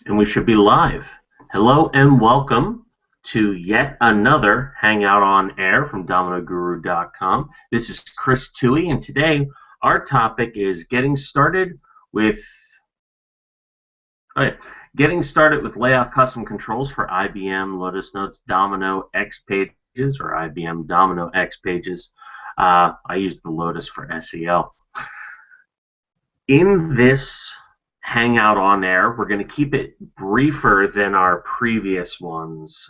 And we should be live. Hello and welcome to yet another Hangout on Air from DominoGuru.com. This is Chris Toohey, and today our topic is getting started with layout custom controls for IBM Notes Domino XPages or IBM Domino XPages. I use the Lotus for SEL. In this Hangout on Air, we're going to keep it briefer than our previous ones,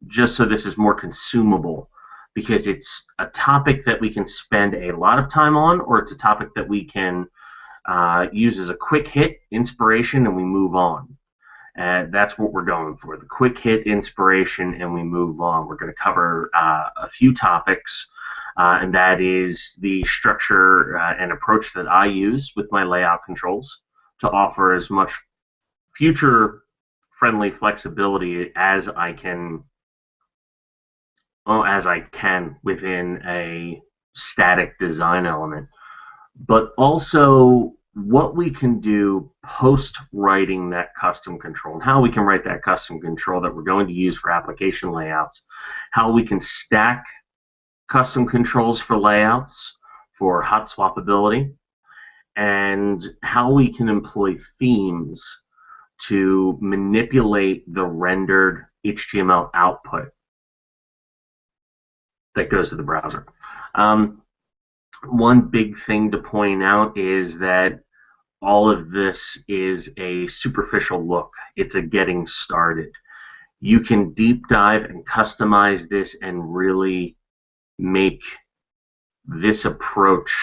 just so this is more consumable, because it's a topic that we can spend a lot of time on, or it's a topic that we can use as a quick hit inspiration and we move on. That's what we're going for, the quick hit inspiration and we move on. We're going to cover a few topics, and that is the structure and approach that I use with my layout controls to offer as much future-friendly flexibility as I can within a static design element, but also what we can do post-writing that custom control, and how we can write that custom control that we're going to use for application layouts, how we can stack custom controls for layouts for hot swappability, and how we can employ themes to manipulate the rendered HTML output that goes to the browser. One big thing to point out is that all of this is a superficial look. It's a getting started. You can deep dive and customize this and really make this approach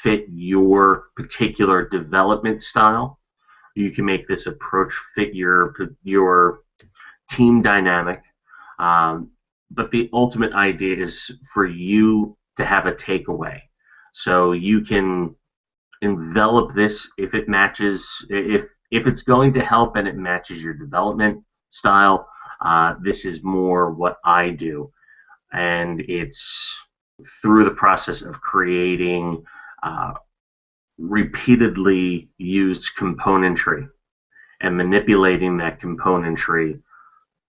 fit your particular development style. You can make this approach fit your team dynamic, but the ultimate idea is for you to have a takeaway. So you can envelop this if it matches, if it's going to help and it matches your development style. This is more what I do, and it's through the process of creating repeatedly used componentry and manipulating that componentry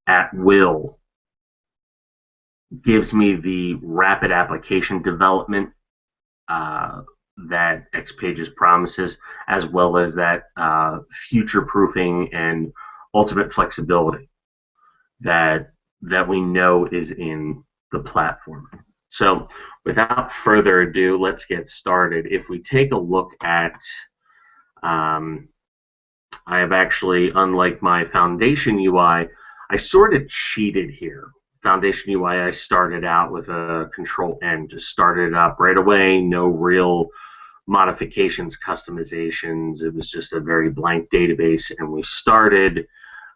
at will gives me the rapid application development that XPages promises, as well as that future-proofing and ultimate flexibility that we know is in the platform. So without further ado, let's get started. If we take a look at, I have actually, unlike my Foundation UI, I sort of cheated here. Foundation UI, I started out with a Control-N, just started it up right away, no real modifications, customizations. It was just a very blank database, and we started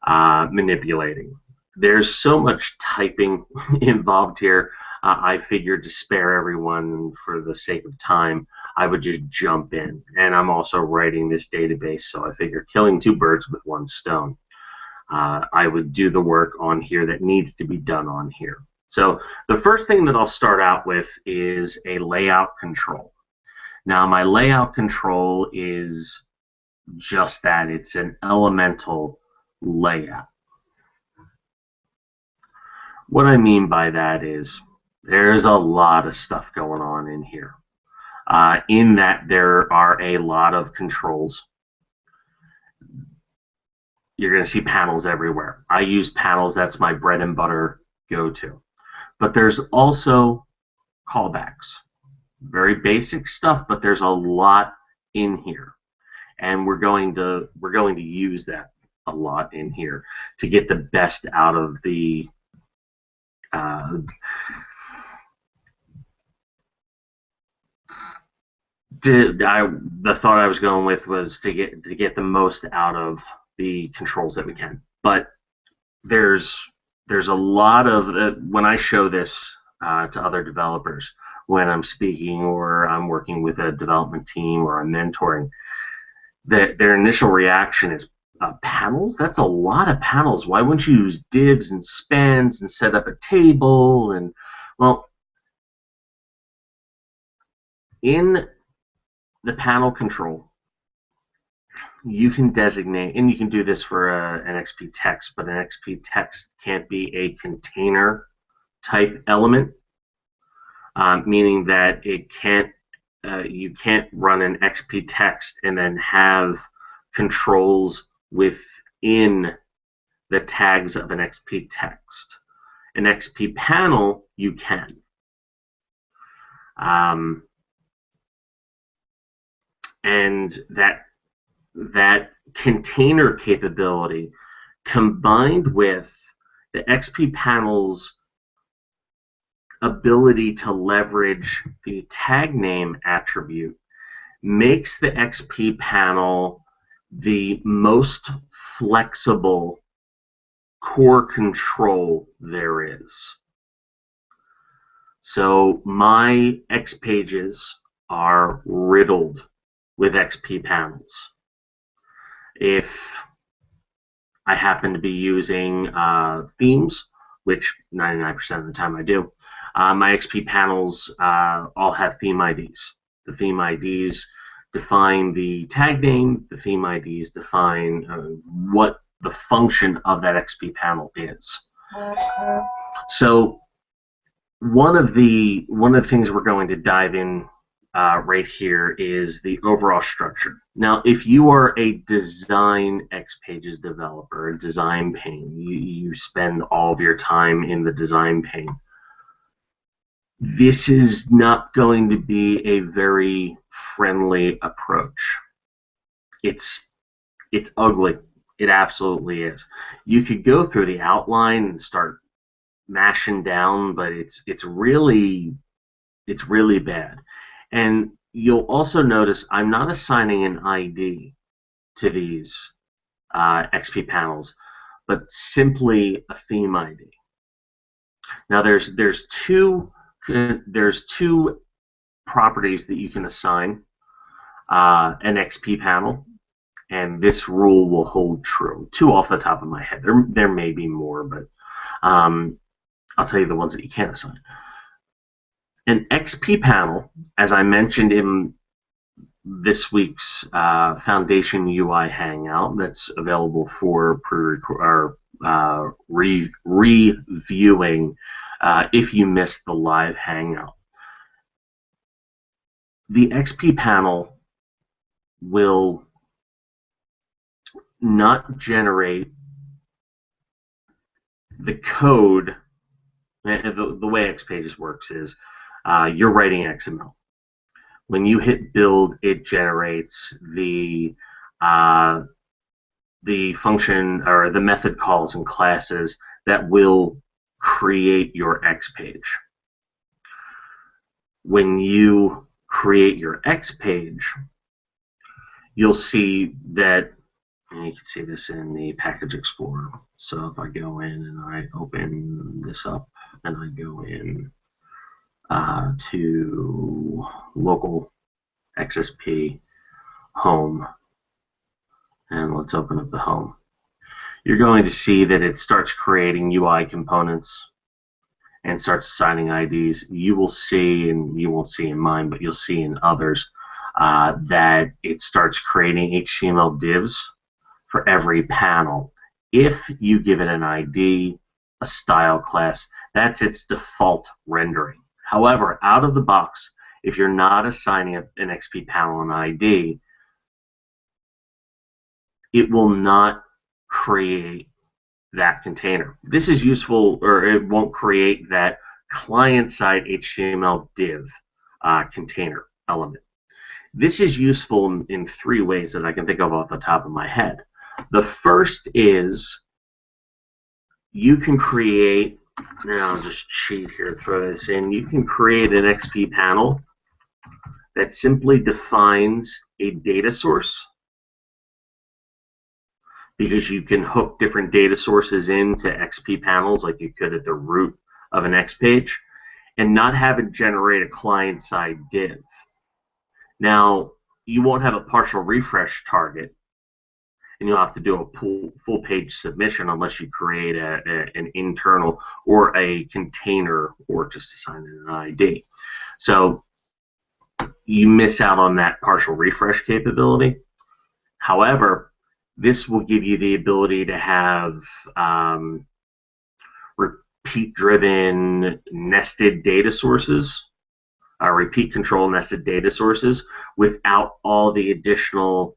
manipulating. There's so much typing involved here. I figured to spare everyone for the sake of time, I would just jump in. And I'm also writing this database, so I figured killing two birds with one stone. I would do the work on here that needs to be done on here. So the first thing that I'll start out with is a layout control. Now my layout control is just that. It's an elemental layout. What I mean by that is there's a lot of stuff going on in here. In that there are a lot of controls. You're going to see panels everywhere. I use panels. That's my bread and butter go-to. But there's also callbacks. Very basic stuff, but there's a lot in here. And we're going to use that a lot in here to get the best out of the the thought I was going with was to get the most out of the controls that we can. But there's a lot of when I show this to other developers, when I'm speaking or I'm working with a development team or I'm mentoring, their initial reaction is, panels? That's a lot of panels. Why wouldn't you use divs and spans and set up a table? And well, in the panel control, you can designate, and you can do this for an XP text, but an XP text can't be a container type element, meaning that it can't, you can't run an XP text and then have controls within the tags of an XP text. An XP panel, you can. And that container capability combined with the XP panel's ability to leverage the tag name attribute makes the XP panel the most flexible core control there is. So my XPages are riddled with XP panels. If I happen to be using themes, which 99% of the time I do, my XP panels all have theme IDs. The theme IDs define the tag name. The theme IDs define what the function of that XP panel is. So one of the things we're going to dive in right here is the overall structure. Now, if you are a design XPages developer, a design pane, you spend all of your time in the design pane, this is not going to be a very friendly approach. It's ugly. It absolutely is. You could go through the outline and start mashing down, but it's really bad. And you'll also notice I'm not assigning an ID to these XP panels, but simply a theme ID. Now there's two properties that you can assign an XP panel, and this rule will hold true. Two off the top of my head. There may be more, but I'll tell you the ones that you can't assign. An XP panel, as I mentioned in this week's Foundation UI Hangout, that's available for reviewing if you missed the live Hangout. The XP panel will not generate the code. The way XPages works is you're writing XML. When you hit build, it generates the function or the method calls and classes that will create your XPage. When you create your XPage, you'll see that, and you can see this in the Package Explorer. So if I go in and I open this up and I go in to local XSP home, and let's open up the home, you're going to see that it starts creating UI components and starts assigning IDs. You will see, and you won't see in mine, but you'll see in others, that it starts creating HTML divs for every panel. If you give it an ID, a style class, that's its default rendering. However, out of the box, if you're not assigning an XP panel an ID, it will not create that container. This is useful, or it won't create that client-side HTML div container element. This is useful in three ways that I can think of off the top of my head. The first is you can create, now I'll just cheat here, throw this in, you can create an XP panel that simply defines a data source, because you can hook different data sources into XP panels like you could at the root of an XPage, and not have it generate a client-side div. Now, you won't have a partial refresh target, and you'll have to do a full page submission unless you create an internal or a container or just assign it an ID. So you miss out on that partial refresh capability. However, this will give you the ability to have repeat-driven nested data sources, repeat control nested data sources, without all the additional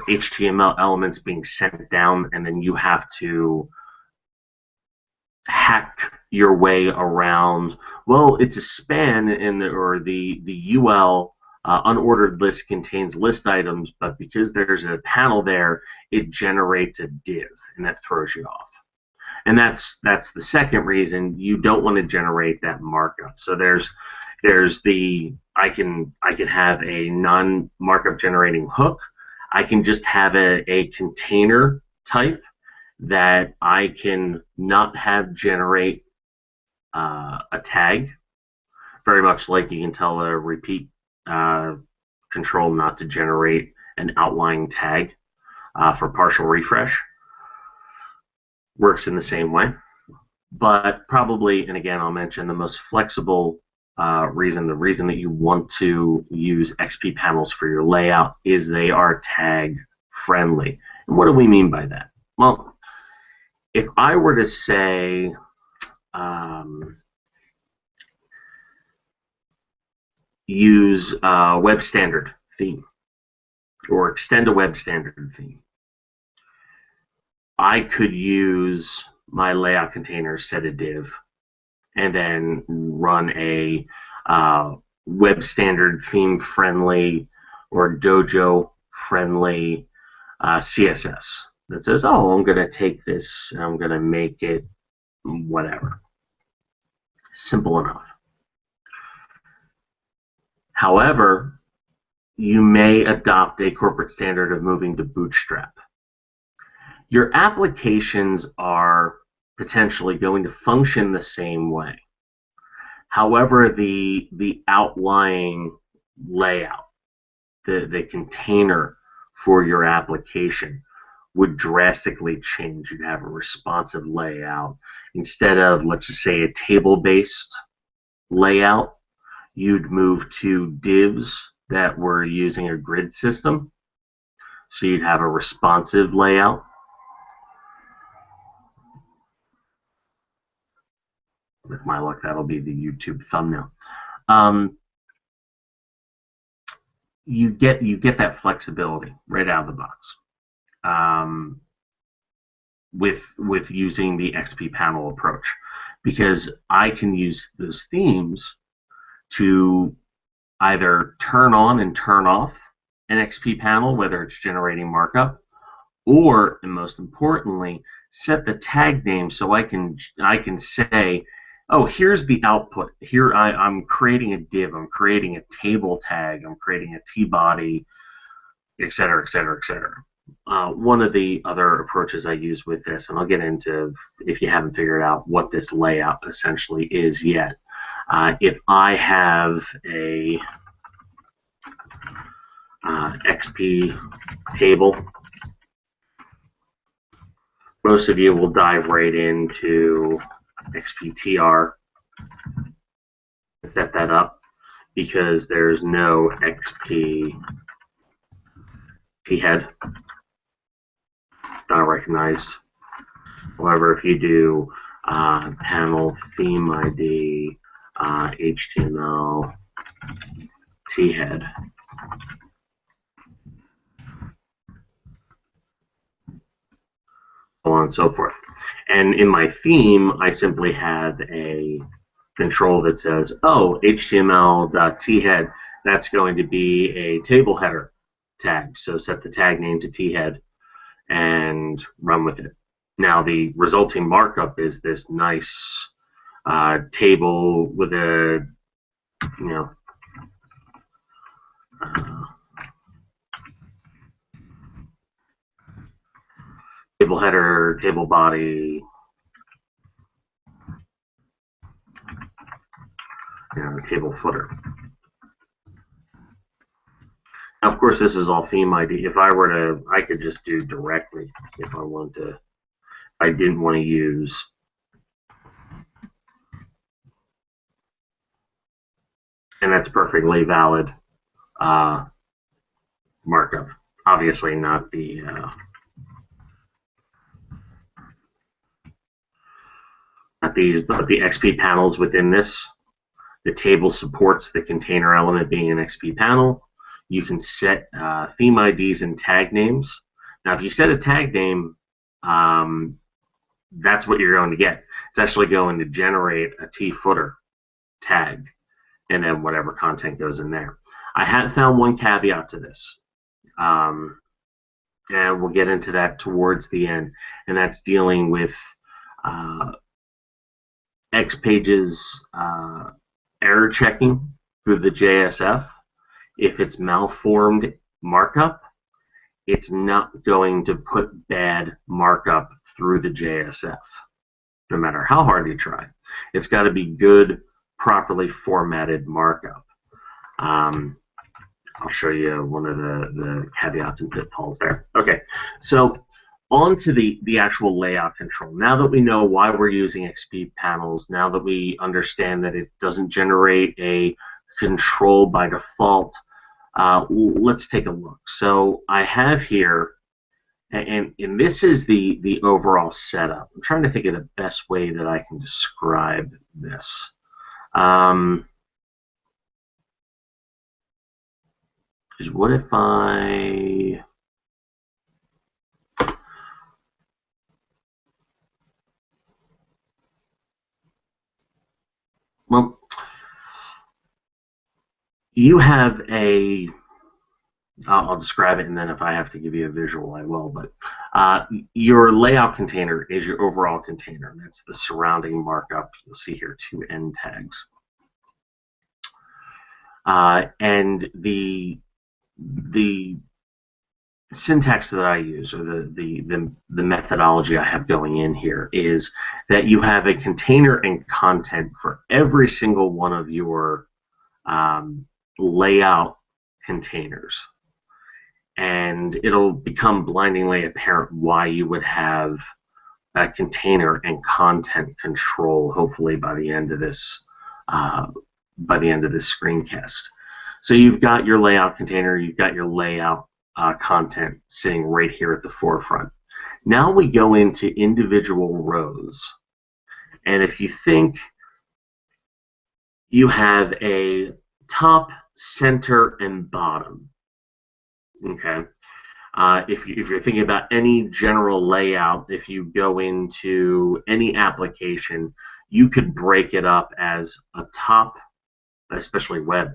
HTML elements being sent down, and then you have to hack your way around. Well, it's a span, or the UL unordered list contains list items, but because there's a panel there, it generates a div, and that throws you off. And that's the second reason you don't want to generate that markup. So there's I can have a non-markup generating hook. I can just have a container type that I can not have generate a tag, very much like you can tell a repeat control not to generate an outlying tag for partial refresh. Works in the same way. But probably, and again, I'll mention the most flexible reason that you want to use XP panels for your layout is they are tag friendly. And what do we mean by that? Well, if I were to say use a web standard theme or extend a web standard theme, I could use my layout container, set a div, and then run a web standard theme friendly or Dojo friendly CSS that says, oh, I'm going to take this and I'm going to make it whatever. Simple enough. However, you may adopt a corporate standard of moving to Bootstrap. Your applications are potentially going to function the same way. However, the outlying layout, the container for your application would drastically change. You'd have a responsive layout. Instead of, let's just say, a table-based layout, you'd move to divs that were using a grid system. So you'd have a responsive layout. With my luck, that'll be the YouTube thumbnail. You get that flexibility right out of the box with using the XP panel approach, because I can use those themes to either turn on and turn off an XP panel, whether it's generating markup, or, and most importantly, set the tag name so I can say, oh, here's the output. Here I'm creating a div, I'm creating a table tag, I'm creating a t-body, etc., etc., etc. One of the other approaches I use with this, and I'll get into if you haven't figured out what this layout essentially is yet. If I have a XP table, most of you will dive right into XPTR, set that up, because there's no XP head, not recognized. However, if you do panel theme ID HTML head, so on and so forth. And in my theme, I simply have a control that says, oh, HTML.thead, that's going to be a table header tag. So set the tag name to thead and run with it. Now the resulting markup is this nice table with a, table header, table body, table footer. Now, of course, this is all theme ID. If I were to, I could just do directly if I want to. If I didn't want to use and that's perfectly valid markup. Obviously not the not these, but the XP panels within this. The table supports the container element being an XP panel. You can set theme IDs and tag names. Now, if you set a tag name, that's what you're going to get. It's actually going to generate a T footer tag, and then whatever content goes in there. I have found one caveat to this, and we'll get into that towards the end, and that's dealing with XPages error checking through the JSF. If it's malformed markup, it's not going to put bad markup through the JSF, no matter how hard you try. It's got to be good, properly formatted markup. I'll show you one of the caveats and pitfalls there. Okay, so on to the actual layout control. Now that we know why we're using XP panels, now that we understand that it doesn't generate a control by default, let's take a look. So I have here, and this is the overall setup. I'm trying to think of the best way that I can describe this. Because what if I... Well, you have a... I'll describe it, and then if I have to give you a visual, I will. But your layout container is your overall container. That's the surrounding markup. You'll see here 2 end tags. And the syntax that I use, or the methodology I have going in here, is that you have a container and content for every single one of your layout containers. And it'll become blindingly apparent why you would have a container and content control, hopefully by the end of this screencast. So you've got your layout container, you've got your layout content sitting right here at the forefront. Now we go into individual rows, and if you think you have a top, center, and bottom, okay. If you're thinking about any general layout, if you go into any application, you could break it up as a top, especially web,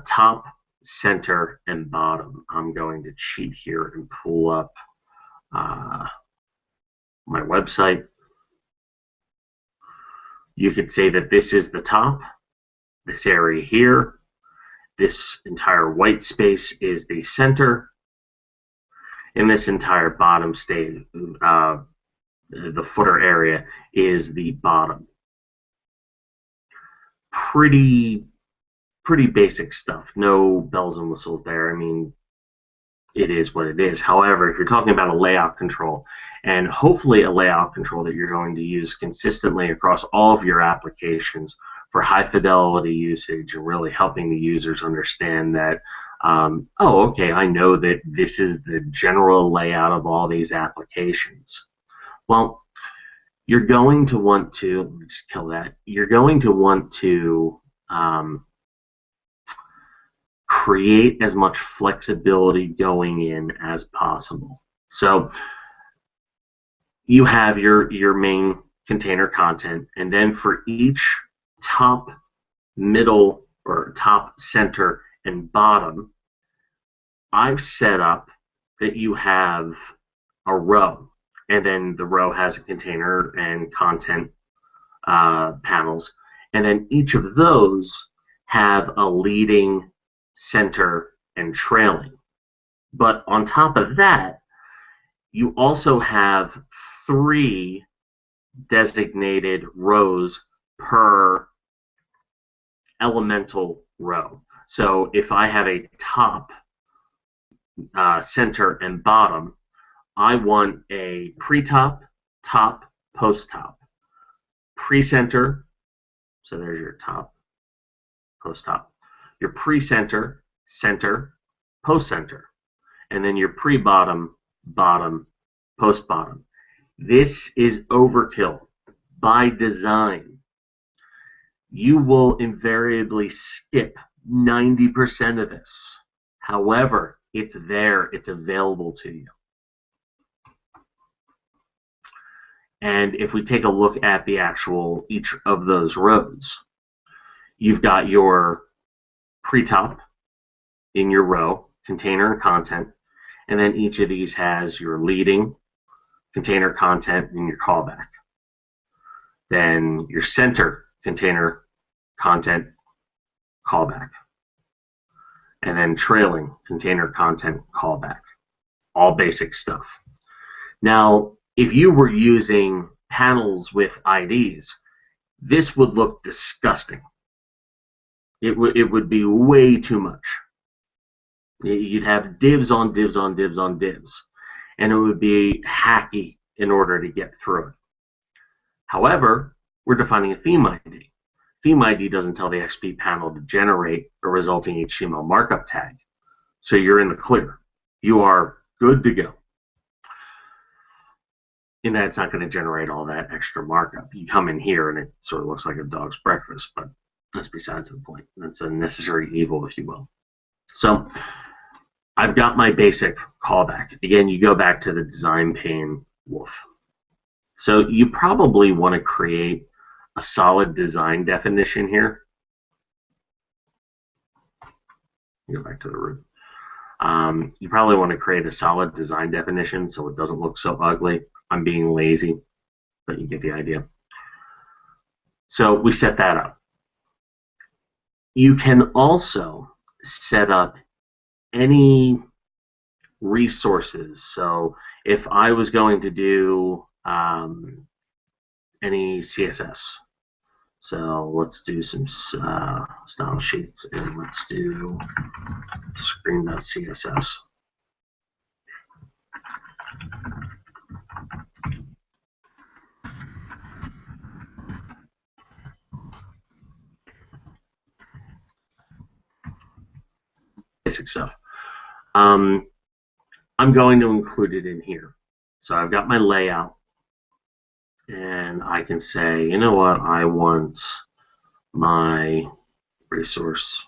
top, center, and bottom. I'm going to cheat here and pull up my website. You could say that this is the top, this area here, this entire white space is the center, and this entire bottom state, the footer area, is the bottom. Pretty basic stuff. No bells and whistles there. I mean, it is what it is. However, if you're talking about a layout control, and hopefully a layout control that you're going to use consistently across all of your applications for high fidelity usage and really helping the users understand that, oh, okay, I know that this is the general layout of all these applications. Well, you're going to want to, let me just kill that, you're going to want to create as much flexibility going in as possible. So you have your main container content, and then for each top, middle, or top, center, and bottom, I've set up that you have a row, and then the row has a container and content panels, and then each of those have a leading, center, and trailing. But on top of that, you also have 3 designated rows per elemental row. So if I have a top, center, and bottom, I want a pre-top, top, post-top, pre-center, so there's your top, post-top, your pre-center, center, post center, and then your pre-bottom, bottom, post bottom. This is overkill by design. You will invariably skip 90% of this. However, it's there, it's available to you. And if we take a look at the actual, each of those rows, you've got your pre-top in your row, container and content, and then each of these has your leading, container, content, and your callback. Then your center, container, content, callback. And then trailing, container, content, callback. All basic stuff. Now, if you were using panels with IDs, this would look disgusting. It would be way too much. You'd have divs on divs on divs on divs, and it would be hacky in order to get through it. However, we're defining a theme ID. Theme ID doesn't tell the XP panel to generate a resulting HTML markup tag. So you're in the clear. You are good to go. In that it's not going to generate all that extra markup. You come in here and it sort of looks like a dog's breakfast, but that's besides the point. That's a necessary evil, if you will. So I've got my basic callback. Again, you go back to the design pane wolf. So you probably want to create a solid design definition here. Go back to the root. You probably want to create a solid design definition so it doesn't look so ugly. I'm being lazy, but you get the idea. So we set that up. You can also set up any resources. So if I was going to do any CSS, so let's do some style sheets, and let's do screen.css. Basic stuff. I'm going to include it in here. So I've got my layout, and I can say, you know what, I want my resource.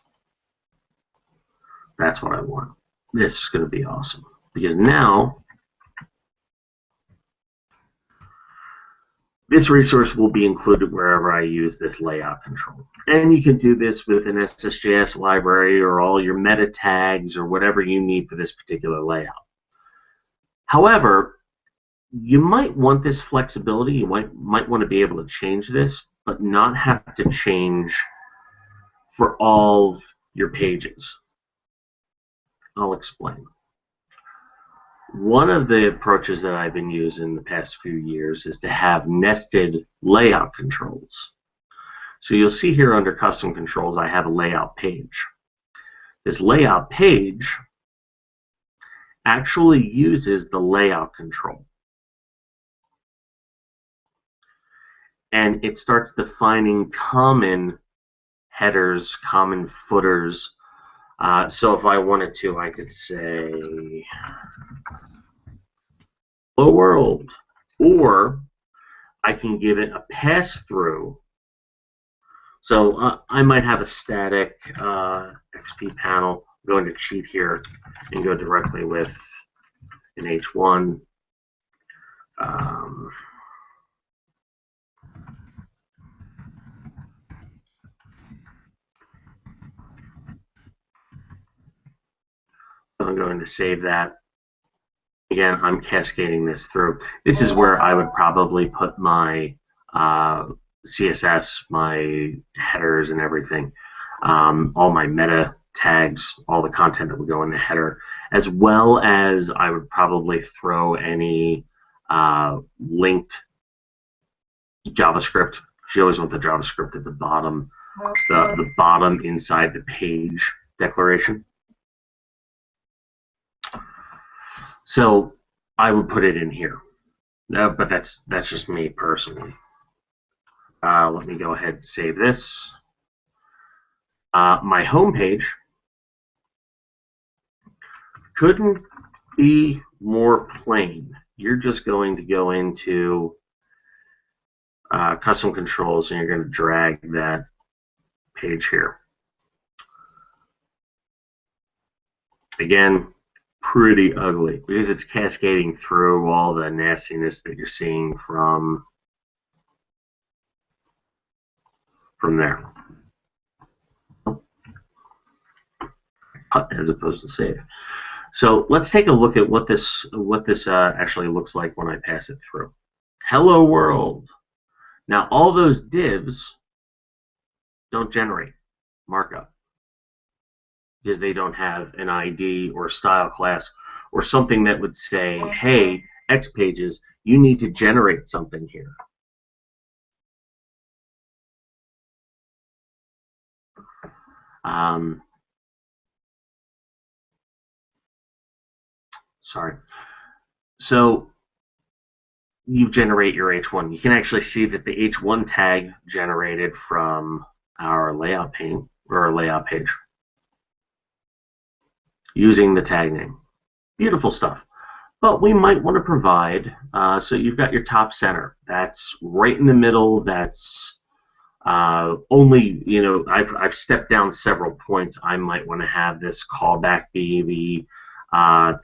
That's what I want. This is going to be awesome, because now this resource will be included wherever I use this layout control. And you can do this with an SSJS library or all your meta tags or whatever you need for this particular layout. However, you might want this flexibility. You might want to be able to change this, but not have to change for all your pages. I'll explain. One of the approaches that I've been using the past few years is to have nested layout controls. So you'll see here under custom controls, I have a layout page. This layout page actually uses the layout control. And it starts defining common headers, common footers. So if I wanted to, I could say hello world, or I can give it a pass-through. So I might have a static XP panel. I'm going to cheat here and go directly with an H1. So I'm going to save that. Again, I'm cascading this through. This is where I would probably put my CSS, my headers and everything, all my meta tags, all the content that would go in the header, as well as I would probably throw any linked JavaScript. You always want the JavaScript at the bottom, the bottom inside the page declaration. So I would put it in here, but that's just me personally. Let me go ahead and save this. My home page Couldn't be more plain. You're just going to go into custom controls and you're going to drag that page here. Again, pretty ugly because it's cascading through all the nastiness that you're seeing from there, as opposed to save. So let's take a look at what this actually looks like when I pass it through. Hello world. Now all those divs don't generate markup because they don't have an ID or style class or something that would say, hey, XPages, you need to generate something here. Sorry. So you generate your H1. You can actually see that the H1 tag generated from our layout pane or our layout page using the tag name. Beautiful stuff. But we might want to provide, so you've got your top center. That's right in the middle. That's only, you know, I've stepped down several points. I might want to have this callback be the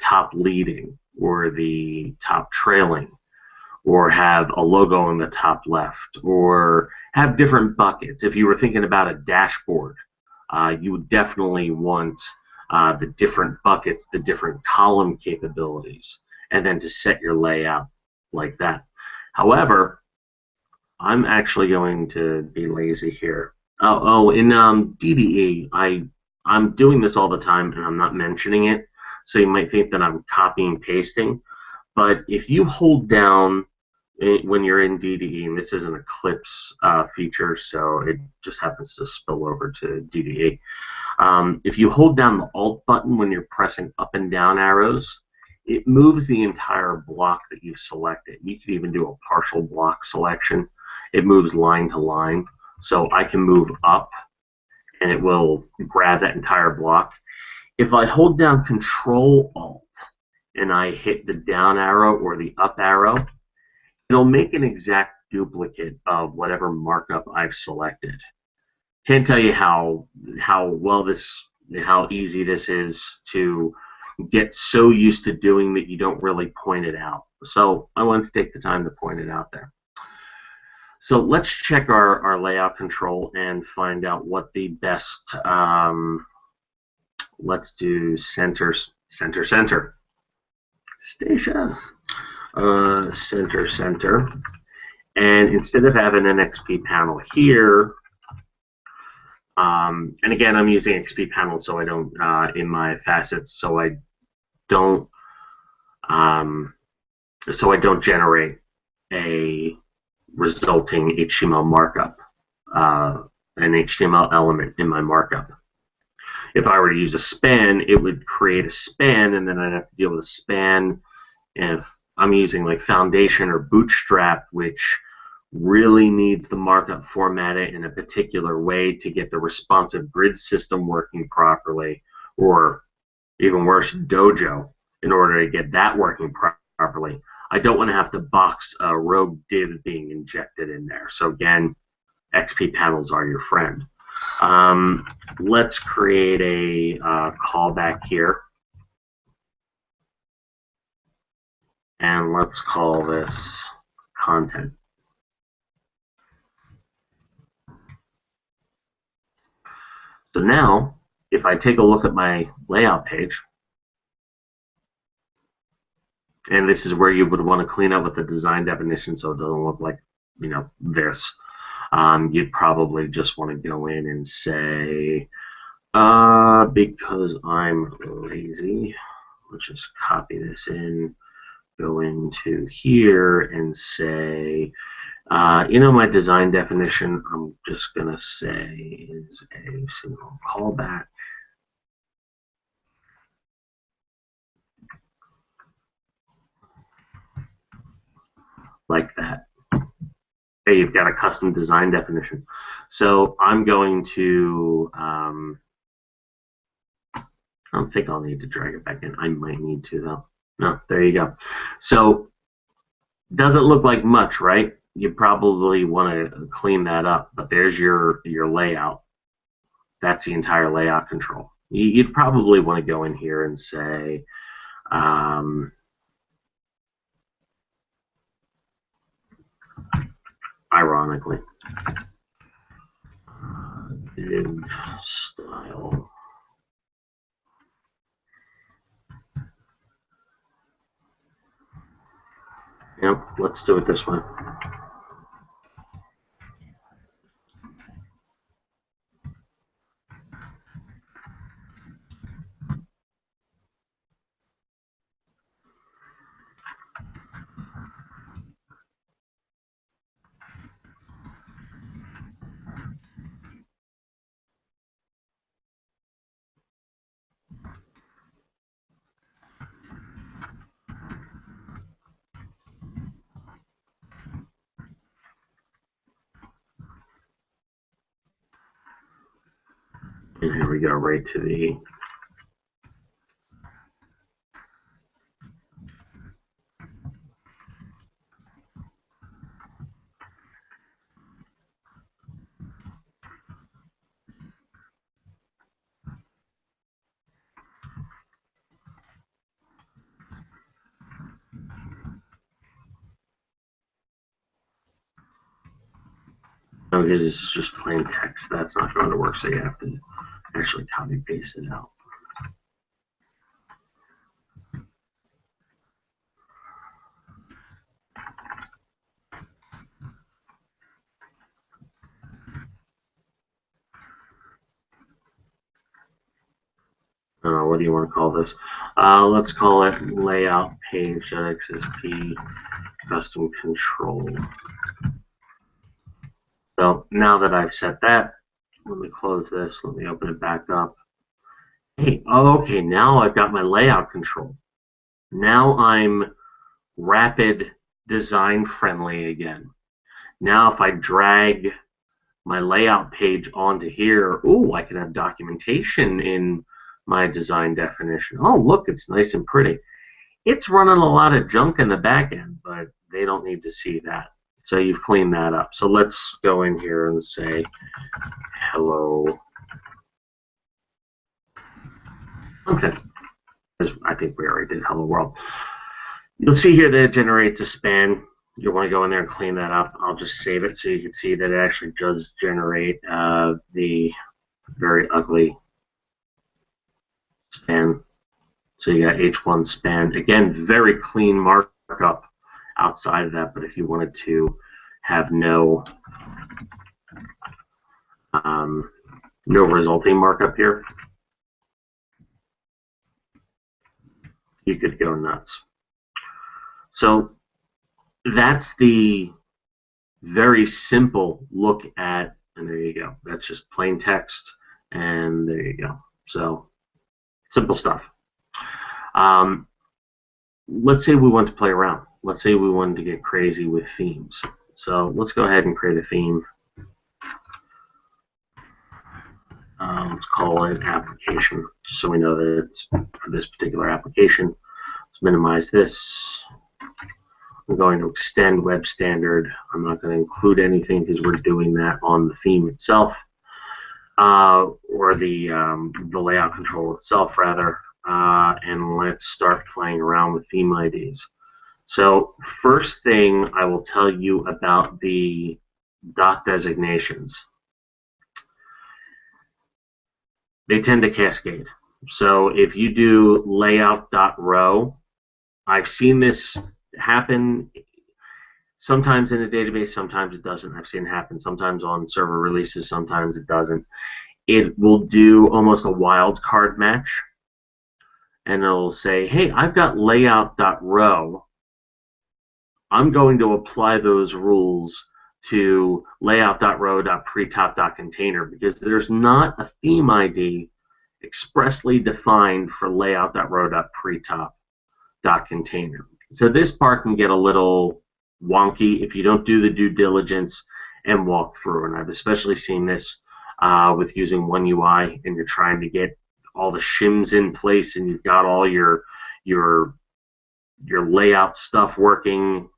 top leading or the top trailing, or have a logo in the top left, or have different buckets. If you were thinking about a dashboard, you would definitely want the different buckets, the different column capabilities, and then to set your layout like that. However, I'm actually going to be lazy here. In DDE, I'm doing this all the time and I'm not mentioning it, so you might think that I'm copying and pasting. But if you hold down when you're in DDE, and this is an Eclipse feature, so it just happens to spill over to DDE. If you hold down the Alt button when you're pressing up and down arrows, it moves the entire block that you've selected. You could even do a partial block selection. It moves line to line. So I can move up and it will grab that entire block. If I hold down Control Alt and I hit the down arrow or the up arrow, it'll make an exact duplicate of whatever markup I've selected. Can't tell you how easy this is to get so used to doing that you don't really point it out. So I wanted to take the time to point it out there. So let's check our layout control and find out what the best, let's do center, station, center. And instead of having an XP panel here, and again, I'm using XP panel so I don't, in my facets, so I don't generate a resulting HTML markup, an HTML element in my markup. If I were to use a span, it would create a span, and then I'd have to deal with a span. And if I'm using like Foundation or Bootstrap, which really needs the markup formatted in a particular way to get the responsive grid system working properly, or even worse, Dojo, in order to get that working properly, I don't want to have to box a rogue div being injected in there. So again, XP panels are your friend. Let's create a callback here. And let's call this content. So now, if I take a look at my layout page, and this is where you would want to clean up with the design definition so it doesn't look like, you know, this. You'd probably just want to go in and say, because I'm lazy, let's just copy this in, go into here and say, you know, my design definition, I'm just going to say is a single callback. Like that. Okay, you've got a custom design definition. So I'm going to I don't think I'll need to drag it back in. I might need to, though. No, there you go. So, doesn't look like much, right? You probably want to clean that up, but there's your layout. That's the entire layout control. You'd probably want to go in here and say, ironically, div style. Yep, let's do it this way. And here we go, right to the because this is just plain text. That's not going to work, so you have to actually copy paste it out. What do you want to call this? Let's call it layout page.xsp custom control. So now that I've set that, let me close this. Let me open it back up. Hey, okay, now I've got my layout control. Now I'm rapid design friendly again. Now if I drag my layout page onto here, ooh, I can have documentation in my design definition. Oh, look, it's nice and pretty. It's running a lot of junk in the back end, but they don't need to see that. So you've cleaned that up. So let's go in here and say hello. Okay. I think we already did hello world. You'll see here that it generates a span. You'll want to go in there and clean that up. I'll just save it so you can see that it actually does generate the very ugly span. So you got H1 span. Again, very clean markup outside of that, but if you wanted to have no resulting markup here, you could go nuts. So that's the very simple look at, and there you go. That's just plain text, and there you go. So simple stuff. Let's say we want to play around. Let's say we wanted to get crazy with themes. So let's go ahead and create a theme. Let's call it application, just so we know that it's for this particular application. Let's minimize this. I'm going to extend web standard. I'm not going to include anything because we're doing that on the theme itself, or the layout control itself, rather. And let's start playing around with theme IDs. So first thing I will tell you about the dot designations. They tend to cascade. So if you do layout.row, I've seen this happen sometimes in a database, sometimes it doesn't. I've seen it happen sometimes on server releases, sometimes it doesn't. It will do almost a wildcard match, and it'll say, hey, I've got layout.row. I'm going to apply those rules to layout.row.pretop.container because there's not a theme ID expressly defined for layout.row.pretop.container. So this part can get a little wonky if you don't do the due diligence and walk through. And I've especially seen this with using One UI, and you're trying to get all the shims in place and you've got all your layout stuff working,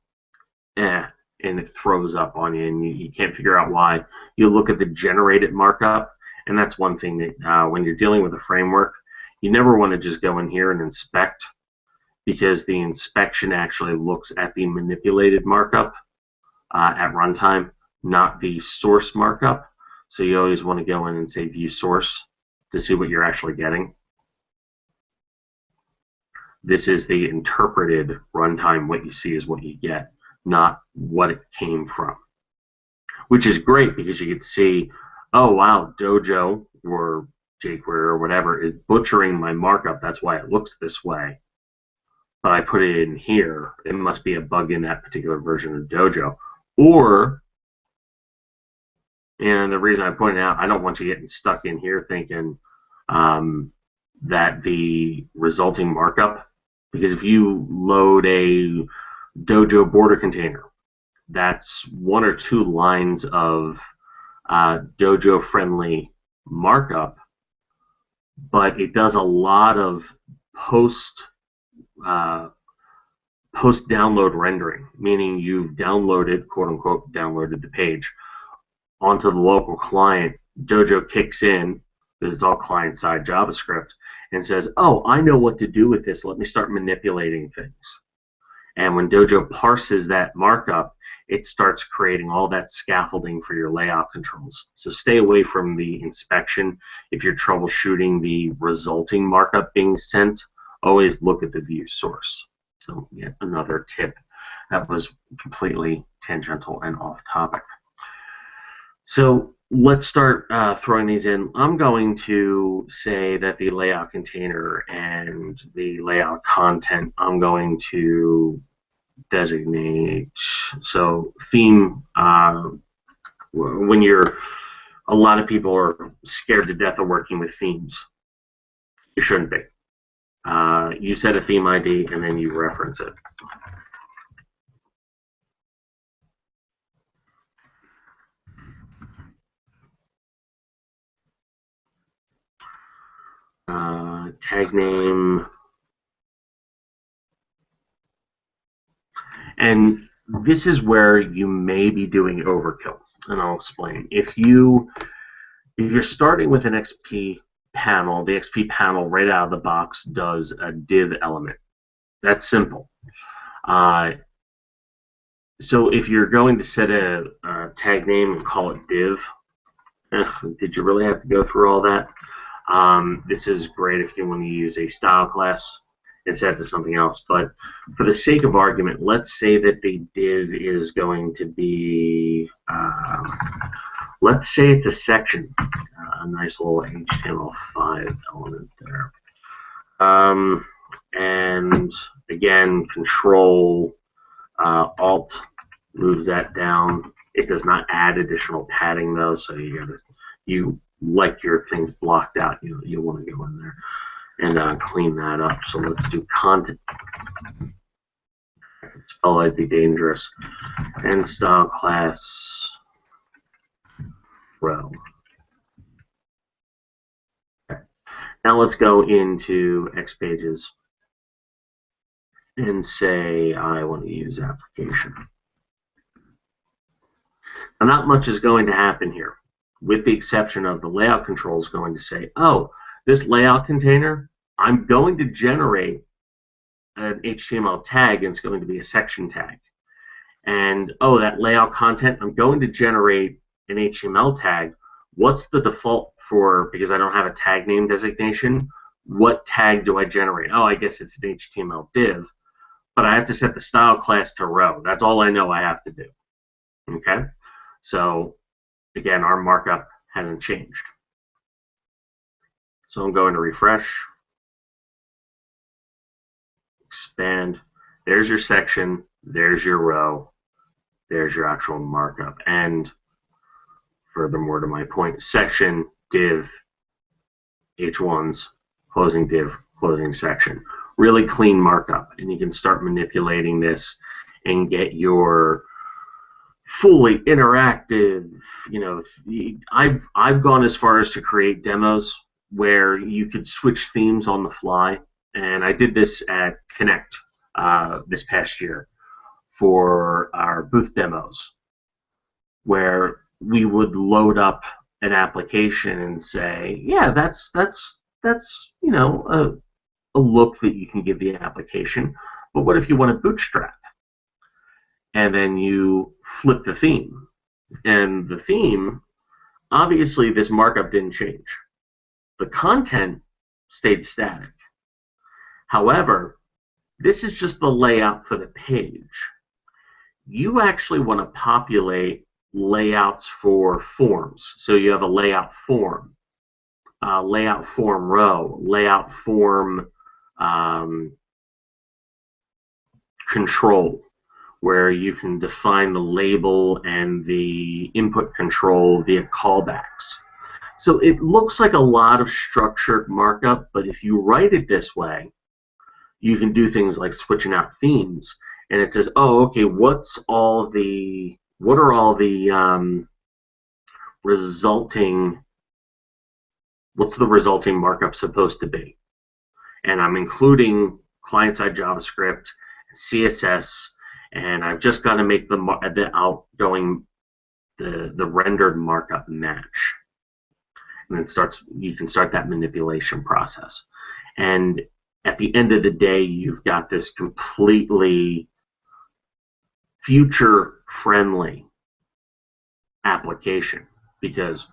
and it throws up on you and you can't figure out why. You look at the generated markup, and that's one thing that when you're dealing with a framework, you never want to just go in here and inspect, because the inspection actually looks at the manipulated markup at runtime, not the source markup. So you always want to go in and say view source to see what you're actually getting. This is the interpreted runtime. What you see is what you get, not what it came from, which is great because you get to see, oh wow, Dojo or jQuery or whatever is butchering my markup. That's why it looks this way. But I put it in here. It must be a bug in that particular version of Dojo. Or, and the reason I pointed out, I don't want you getting stuck in here thinking that the resulting markup, because if you load a Dojo border container, that's 1 or 2 lines of Dojo-friendly markup, but it does a lot of post-download rendering, meaning you've downloaded, quote-unquote, downloaded the page onto the local client. Dojo kicks in, because it's all client-side JavaScript, and says, oh, I know what to do with this. Let me start manipulating things. And when Dojo parses that markup, it starts creating all that scaffolding for your layout controls. So stay away from the inspection. If you're troubleshooting the resulting markup being sent, always look at the view source. So yet another tip that was completely tangential and off topic. So let's start throwing these in. I'm going to say that the layout container and the layout content, I'm going to designate. So theme, when a lot of people are scared to death of working with themes. You shouldn't be. You set a theme ID and then you reference it. Tag name. And this is where you may be doing overkill, and I'll explain. If you're starting with an XP panel, the XP panel right out of the box does a div element. That's simple. So if you're going to set a tag name and call it div, did you really have to go through all that? This is great if you want to use a style class and set it to something else. But for the sake of argument, let's say that the div is going to be, let's say it's a section, a nice little HTML5 element there. And again, Control Alt moves that down. It does not add additional padding though, so you like your things blocked out. You want to go in there and clean that up. So let's do content. Spell might be dangerous. And style class row. Okay. Now let's go into XPages and say I want to use application. Now, not much is going to happen here, with the exception of the layout controls going to say, oh, this layout container, I'm going to generate an HTML tag, and it's going to be a section tag. And, oh, that layout content, I'm going to generate an HTML tag. What's the default for, because I don't have a tag name designation, what tag do I generate? Oh, I guess it's an HTML div, but I have to set the style class to row. That's all I know I have to do. Okay? So, again, our markup hasn't changed. So I'm going to refresh, expand. There's your section, there's your row, there's your actual markup. And furthermore to my point, section, div, H1s, closing div, closing section. Really clean markup, and you can start manipulating this and get your fully interactive, I've gone as far as to create demos where you could switch themes on the fly. And I did this at Connect this past year for our booth demos, where we would load up an application and say, yeah, that's you know, a look that you can give the application. But what if you want to bootstrap? And then you flip the theme. And the theme, obviously this markup didn't change. The content stayed static. However, this is just the layout for the page. You actually want to populate layouts for forms. So you have a layout form row, layout form control, where you can define the label and the input control via callbacks. So it looks like a lot of structured markup, but if you write it this way, you can do things like switching out themes, and it says, oh, okay, what are all the what's the resulting markup supposed to be? And I'm including client-side JavaScript, CSS, and I've just got to make the outgoing, the rendered markup match. And then you can start that manipulation process. And at the end of the day, you've got this completely future-friendly application, because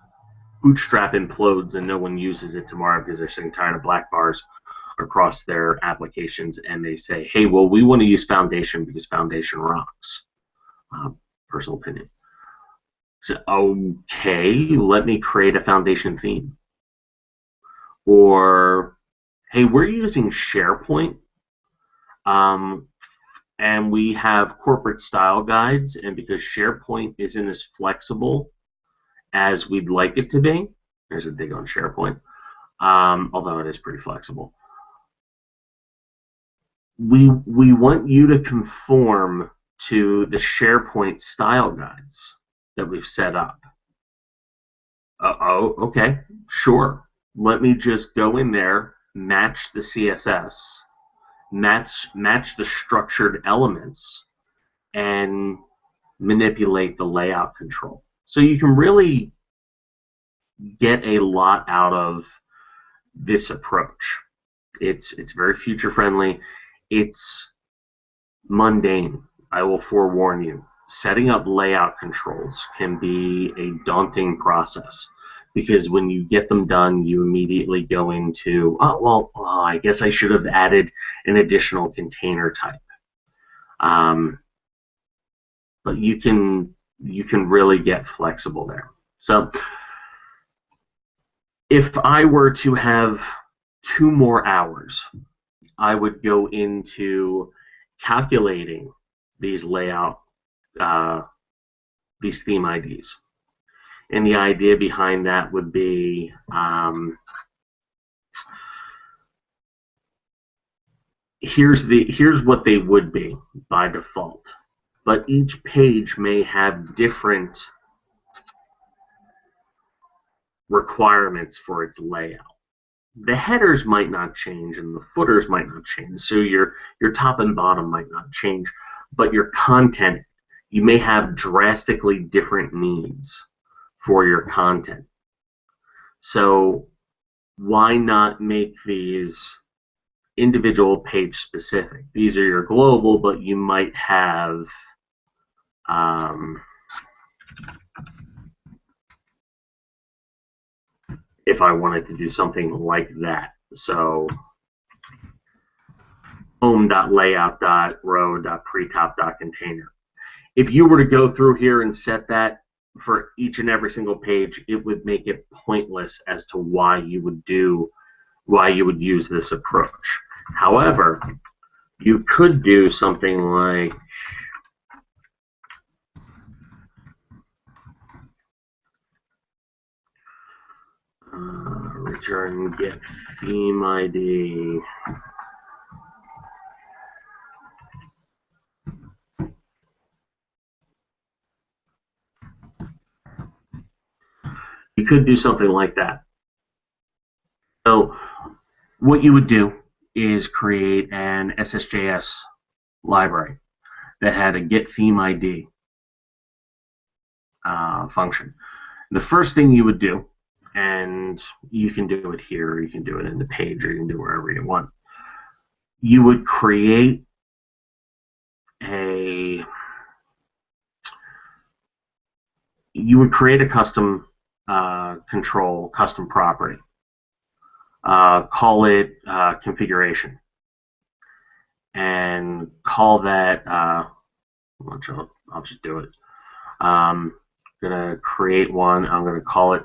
Bootstrap implodes and no one uses it tomorrow because they're sick tired of black bars across their applications, and they say, hey, well, we want to use Foundation because Foundation rocks. Personal opinion. So, okay, let me create a Foundation theme. Or, hey, we're using SharePoint, and we have corporate style guides, and because SharePoint isn't as flexible as we'd like it to be, there's a dig on SharePoint, although it is pretty flexible. We want you to conform to the SharePoint style guides that we've set up. Oh, okay, sure. Let me just go in there, match the CSS, match the structured elements, and manipulate the layout control. So you can really get a lot out of this approach. It's very future friendly. It's mundane. I will forewarn you. Setting up layout controls can be a daunting process, because when you get them done, you immediately go into, I guess I should have added an additional container type. But you can really get flexible there. So if I were to have 2 more hours, I would go into calculating these these theme IDs. And the idea behind that would be, here's what they would be by default. But each page may have different requirements for its layout. The headers might not change and the footers might not change, so your top and bottom might not change, but your content, you may have drastically different needs for your content. So why not make these individual page specific? These are your global, but you might have if I wanted to do something like that. So home.layout.row.pretop.container. If you were to go through here and set that for each and every single page, it would make it pointless as to why you would use this approach. However, you could do something like return get theme ID. You could do something like that. what you would do is create an SSJS library that had a get theme ID function. The first thing you would do, and you can do it here, you can do it in the page, or you can do it wherever you want. You would create a custom control, custom property. Call it configuration, and call that. I'll just do it. I'm gonna create one. I'm gonna call it.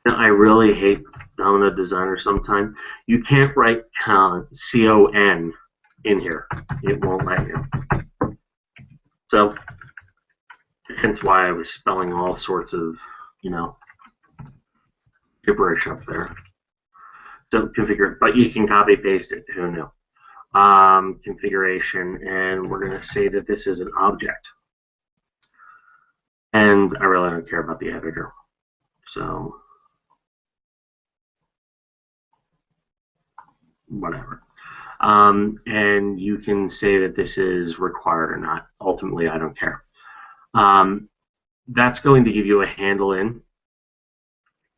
I really hate Domino Designer sometimes. You can't write CON in here. It won't let you. So, hence why I was spelling all sorts of, gibberish up there. So, configure, but you can copy paste it. Who knew? Configuration, and we're going to say that this is an object. And I really don't care about the editor. So, whatever. And you can say that this is required or not. Ultimately, I don't care. That's going to give you a handle in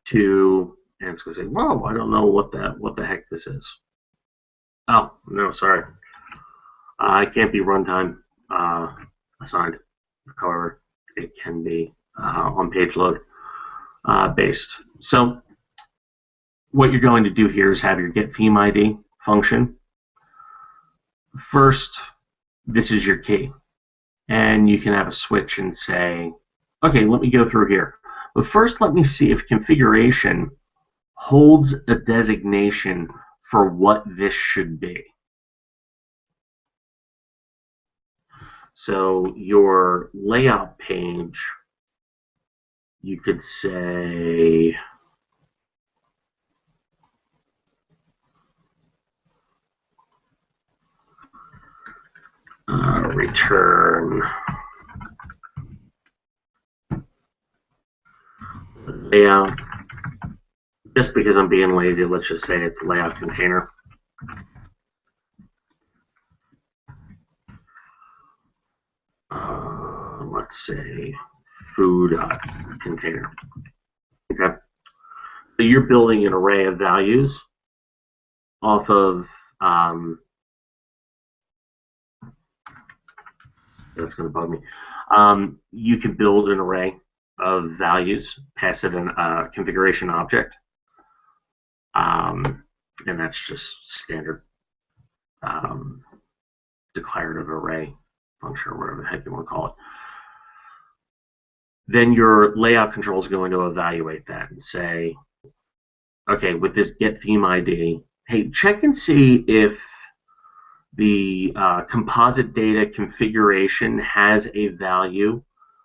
to, and it's going to say, whoa, I don't know what the heck this is. Oh, no, sorry. It can't be runtime assigned. However, it can be on page load based. So what you're going to do here is have your get theme ID function. First, this is your key. And you can have a switch and say, okay, let me go through here. But first, let me see if configuration holds a designation for what this should be. So your layout page, you could say, return layout. Just because I'm being lazy, let's just say it's layout container. Let's say food container. Okay. So you're building an array of values off of that's going to bug me. You can build an array of values, pass it in a configuration object, and that's just standard declarative array function, or whatever the heck you want to call it. Then your layout control is going to evaluate that and say, okay, with this get theme ID, hey, check and see if the composite data configuration has a value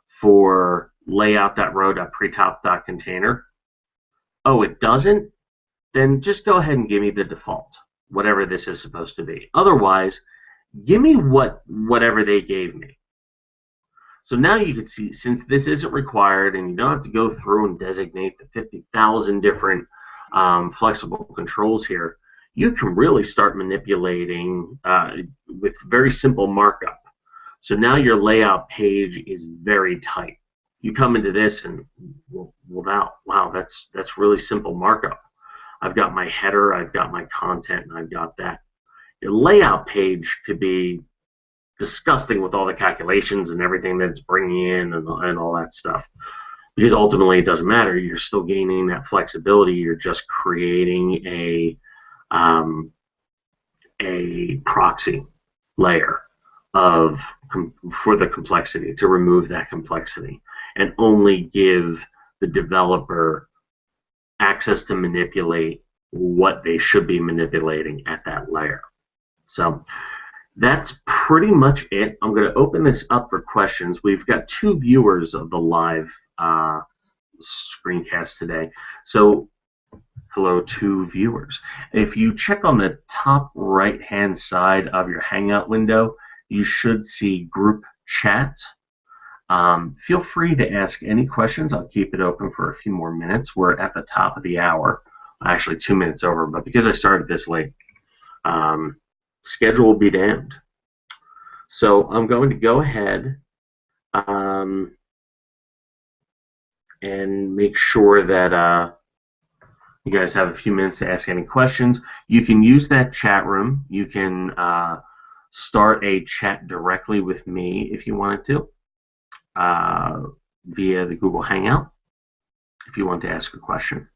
for layout.row.pretop.container. Oh, it doesn't? Then just go ahead and give me the default, whatever this is supposed to be. Otherwise, give me whatever they gave me. So now you can see, since this isn't required and you don't have to go through and designate the 50,000 different flexible controls here, you can really start manipulating with very simple markup. So now your layout page is very tight. You come into this and, wow, that's really simple markup. I've got my header, I've got my content, and I've got that. Your layout page could be disgusting with all the calculations and everything that it's bringing in and all that stuff. Because ultimately it doesn't matter. You're still gaining that flexibility. You're just creating a proxy layer for the complexity, to remove that complexity and only give the developer access to manipulate what they should be manipulating at that layer. So that's pretty much it. I'm going to open this up for questions. We've got 2 viewers of the live screencast today. So hello to viewers. If you check on the top right-hand side of your Hangout window, you should see group chat. Feel free to ask any questions. I'll keep it open for a few more minutes. We're at the top of the hour, actually 2 minutes over, but because I started this late, schedule will be damned. So I'm going to go ahead and make sure that you guys have a few minutes to ask any questions. You can use that chat room. You can start a chat directly with me if you wanted to via the Google Hangout if you want to ask a question.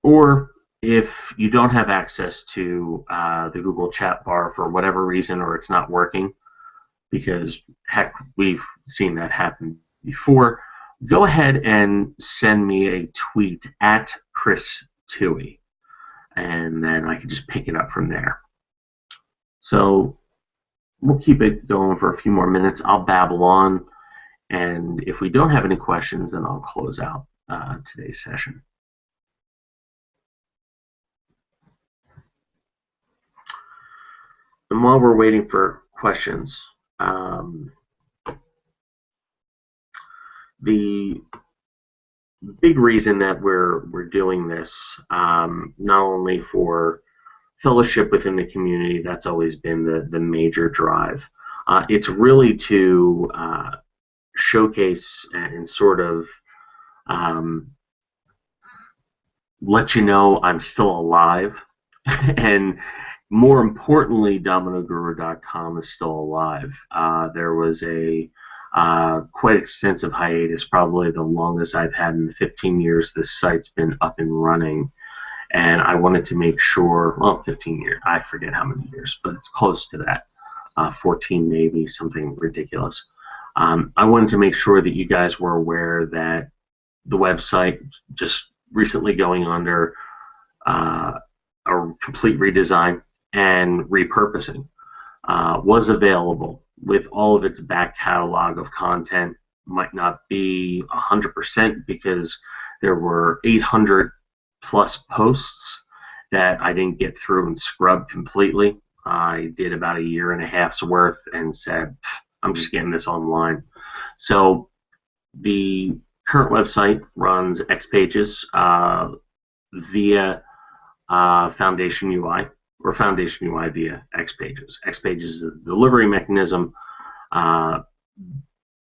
Or if you don't have access to the Google chat bar for whatever reason, or it's not working, because heck, we've seen that happen before, go ahead and send me a tweet at Chris Toohey, and then I can just pick it up from there. So we'll keep it going for a few more minutes. I'll babble on, and if we don't have any questions, then I'll close out today's session. And while we're waiting for questions, the big reason that we're doing this, not only for fellowship within the community, that's always been the major drive. It's really to showcase and sort of let you know I'm still alive, and more importantly, DominoGuru.com is still alive. There was a quite extensive hiatus, probably the longest I've had in 15 years. This site's been up and running, and I wanted to make sure, well, 15 years, I forget how many years, but it's close to that, 14 maybe, something ridiculous. I wanted to make sure that you guys were aware that the website, just recently going under a complete redesign and repurposing, was available with all of its back catalog of content. Might not be 100% because there were 800 plus posts that I didn't get through and scrub completely. I did about 1.5 years worth and said, I'm just getting this online. So the current website runs XPages via Foundation UI, or Foundation UI via XPages. XPages is a delivery mechanism, and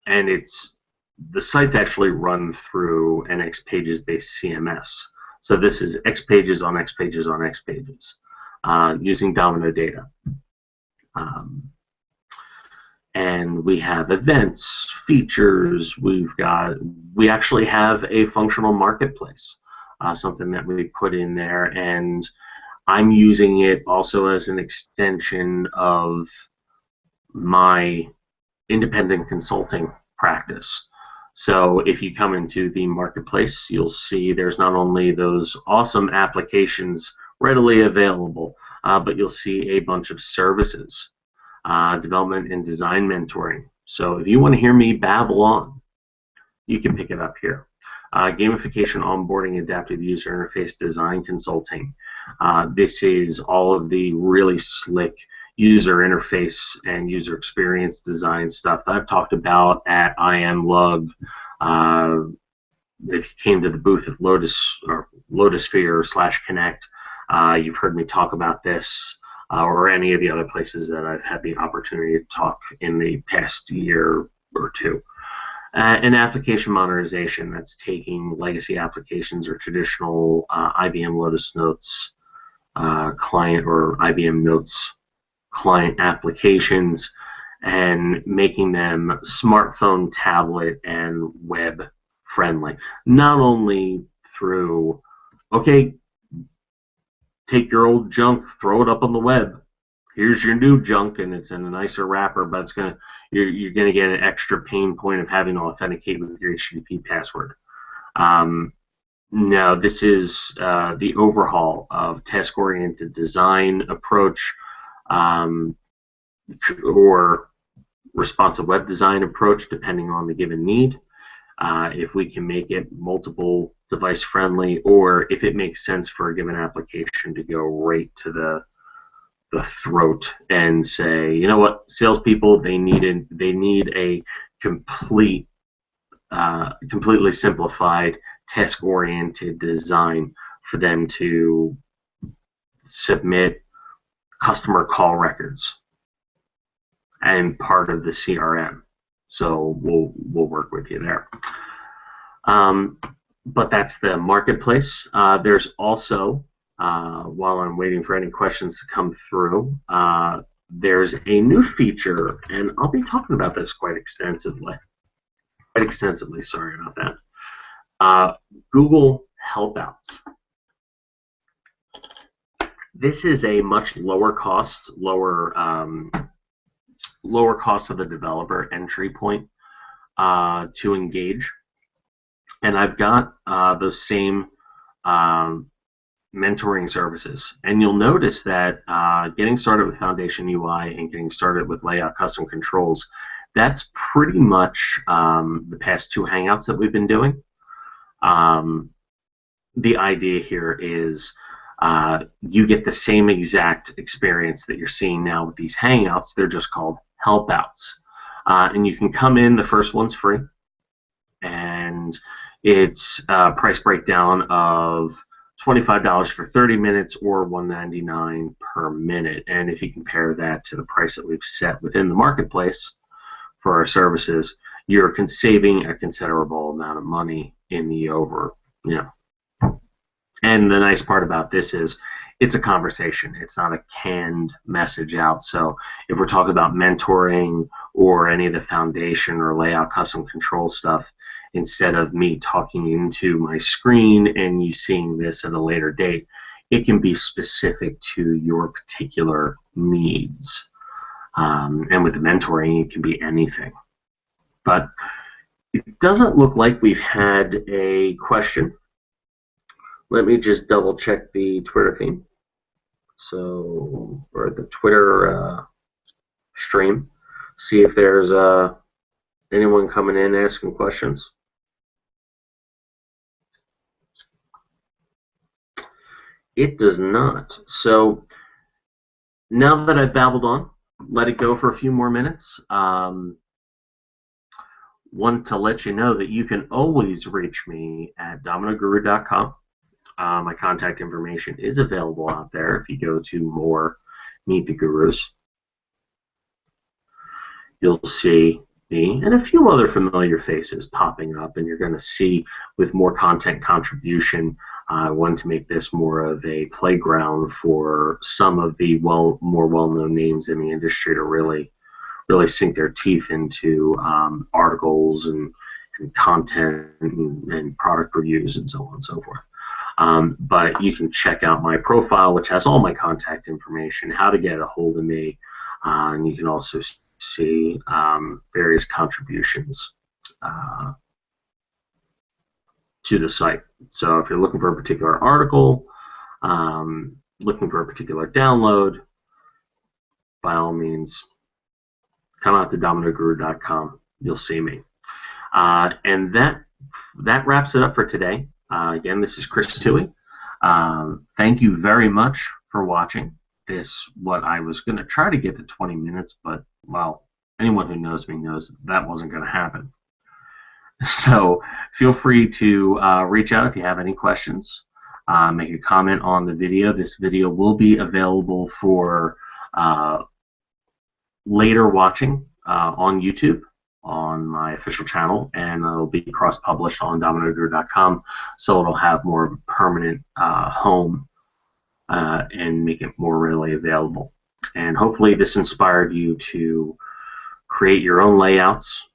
the site's actually run through an XPages based CMS. So this is XPages on XPages on XPages, using Domino data. And we have events, features, we actually have a functional marketplace, something that we put in there, and I'm using it also as an extension of my independent consulting practice. So if you come into the marketplace, you'll see there's not only those awesome applications readily available, but you'll see a bunch of services, development and design mentoring. So if you want to hear me babble on, you can pick it up here. Gamification, onboarding, adaptive user interface, design consulting. This is all of the really slick user interface and user experience design stuff that I've talked about at IM if you came to the booth at Lotus or Lotusphere/Connect, you've heard me talk about this, or any of the other places that I've had the opportunity to talk in the past year or two. And application modernization, that's taking legacy applications or traditional IBM Lotus Notes client or IBM Notes client applications and making them smartphone, tablet, and web friendly. Not only through, okay, take your old junk, throw it up on the web. Here's your new junk, and it's in a nicer wrapper, but you're gonna get an extra pain point of having to authenticate with your HTTP password. No, this is the overhaul of task-oriented design approach, or responsive web design approach depending on the given need. If we can make it multiple device friendly, or if it makes sense for a given application to go right to the throat and say, you know what, salespeople, they need a completely simplified, task-oriented design for them to submit customer call records and part of the CRM. So we'll work with you there. But that's the marketplace. There's also, while I'm waiting for any questions to come through, there's a new feature, and I'll be talking about this quite extensively. Sorry about that. Google Helpouts. This is a much lower cost of the developer entry point to engage. And I've got those same mentoring services. And you'll notice that getting started with Foundation UI and getting started with Layout Custom Controls, that's pretty much the past 2 Hangouts that we've been doing. The idea here is you get the same exact experience that you're seeing now with these Hangouts. They're just called Helpouts. And you can come in, the first one's free. And it's a price breakdown of $25 for 30 minutes or $1.99 per minute. And if you compare that to the price that we've set within the marketplace for our services, you're saving a considerable amount of money in the And the nice part about this is it's a conversation. It's not a canned message out. So if we're talking about mentoring or any of the foundation or layout custom control stuff, instead of me talking into my screen and you seeing this at a later date, it can be specific to your particular needs. And with the mentoring, it can be anything. But it doesn't look like we've had a question. Let me just double check the Twitter theme. So, or the Twitter stream. See if there's anyone coming in asking questions. It does not. So now that I've babbled on, let it go for a few more minutes. Want to let you know that you can always reach me at dominoguru.com. My contact information is available out there if you go to more Meet the Gurus. You'll see me and a few other familiar faces popping up, and you're going to see with more content contribution, I want to make this more of a playground for some of the more well-known names in the industry to really sink their teeth into articles and content and product reviews and so on and so forth. But you can check out my profile, which has all my contact information, how to get a hold of me, and you can also see various contributions to the site. So if you're looking for a particular article, looking for a particular download, by all means, come out to dominoguru.com. You'll see me. And that wraps it up for today. Again, this is Chris Toohey. Thank you very much for watching this. What I was going to try to get to 20 minutes, but, well, anyone who knows me knows that wasn't going to happen. So feel free to reach out if you have any questions. Make a comment on the video. This video will be available for later watching on YouTube, on my official channel, and it'll be cross-published on dominoguru.com, so it'll have more of a permanent home and make it more readily available. And hopefully this inspired you to create your own layouts,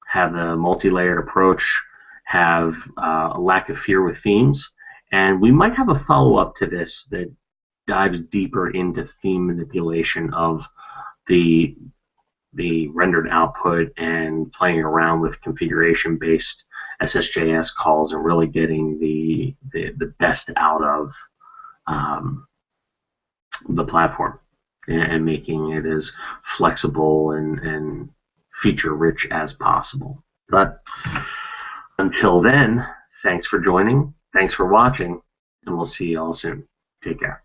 have a multi-layered approach, have a lack of fear with themes, and we might have a follow-up to this that dives deeper into theme manipulation of the rendered output and playing around with configuration-based SSJS calls and really getting the best out of the platform and making it as flexible and feature-rich as possible. But until then, thanks for joining, thanks for watching, and we'll see you all soon. Take care.